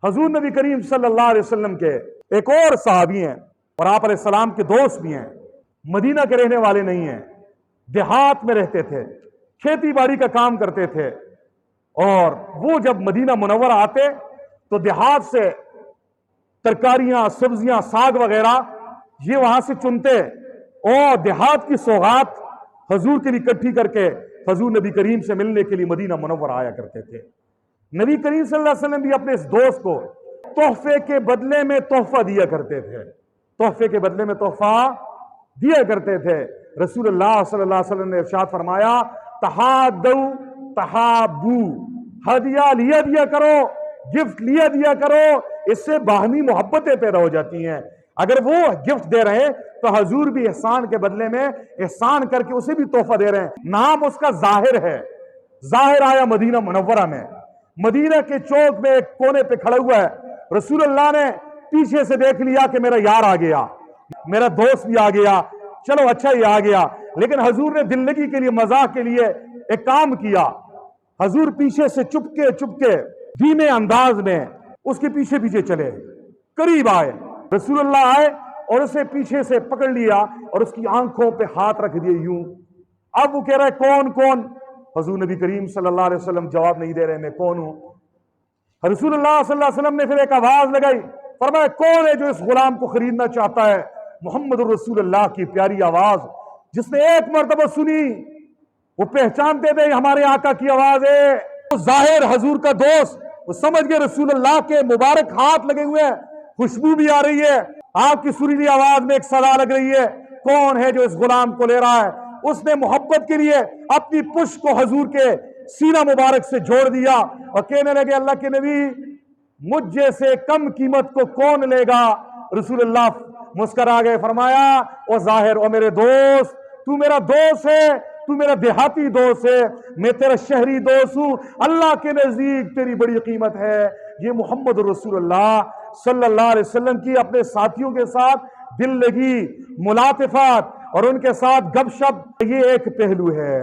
حضور نبی کریم صلی اللہ علیہ وسلم کے ایک اور صحابی ہیں اور آپ علیہ السلام کے دوست بھی ہیں، مدینہ کے رہنے والے نہیں ہیں، دیہات میں رہتے تھے، کھیتی باڑی کا کام کرتے تھے، اور وہ جب مدینہ منورہ آتے تو دیہات سے ترکاریاں، سبزیاں، ساگ وغیرہ یہ وہاں سے چنتے اور دیہات کی سوغات حضور کے لیے اکٹھی کر کے حضور نبی کریم سے ملنے کے لیے مدینہ منورہ آیا کرتے تھے۔ نبی کریم صلی اللہ علیہ وسلم بھی اپنے اس دوست کو تحفے کے بدلے میں تحفہ دیا کرتے تھے، تحفے کے بدلے میں تحفہ دیا کرتے تھے۔ رسول اللہ صلی اللہ علیہ وسلم نے ارشاد فرمایا، تحادو تحابو، ہدیہ لیا دیا کرو، گفٹ لیا دیا کرو، اس سے باہمی محبتیں پیدا ہو جاتی ہیں۔ اگر وہ گفٹ دے رہے ہیں تو حضور بھی احسان کے بدلے میں احسان کر کے اسے بھی تحفہ دے رہے ہیں۔ نام اس کا ظاہر ہے، ظاہر آیا مدینہ منورہ میں، مدینہ کے چوک میں ایک کونے پہ کھڑا ہوا ہے، رسول اللہ نے پیچھے سے دیکھ لیا کہ میرا یار آ گیا، میرا دوست بھی آ گیا، چلو اچھا ہی آ گیا، لیکن حضور نے دل لگی کے لیے، مزاح کے لیے ایک کام کیا۔ حضور پیچھے سے چپکے چپکے دھیمے انداز میں اس کے پیچھے پیچھے چلے، قریب آئے، رسول اللہ آئے اور اسے پیچھے سے پکڑ لیا اور اس کی آنکھوں پہ ہاتھ رکھ دیے یوں۔ اب وہ کہہ رہا ہے کون کون؟ حضور نبی کریم صلی اللہ علیہ وسلم جواب نہیں دے رہے، میں کون ہوں؟ رسول اللہ صلی اللہ علیہ وسلم نے پھر ایک آواز لگائی، فرمایا کون ہے جو اس غلام کو خریدنا چاہتا ہے؟ محمد الرسول اللہ کی پیاری آواز جس نے ایک مرتبہ سنی وہ پہچانتے تھے ہمارے آقا کی آواز ہے۔ وہ ظاہر حضور کا دوست، وہ سمجھ گئے رسول اللہ کے مبارک ہاتھ لگے ہوئے ہیں، خوشبو بھی آ رہی ہے، آپ کی سریلی آواز میں ایک صدا لگ رہی ہے، کون ہے جو اس غلام کو لے رہا ہے؟ اس نے محبت کے لیے اپنی پشت کو حضور کے سینہ مبارک سے جوڑ دیا اور کہنے لگے اللہ کے نبی مجھ جیسے کم قیمت کو کون لے گا؟ رسول اللہ مسکرا گئے، فرمایا او ظاہر، او میرے دوست، تو میرا دوست ہے، تو میرا دیہاتی دوست ہے، میں تیرا شہری دوست ہوں، اللہ کے نزدیک تیری بڑی قیمت ہے۔ یہ محمد رسول اللہ صلی اللہ علیہ وسلم کی اپنے ساتھیوں کے ساتھ دل لگی، ملاطفات اور ان کے ساتھ گپ شپ، یہ ایک پہلو ہے۔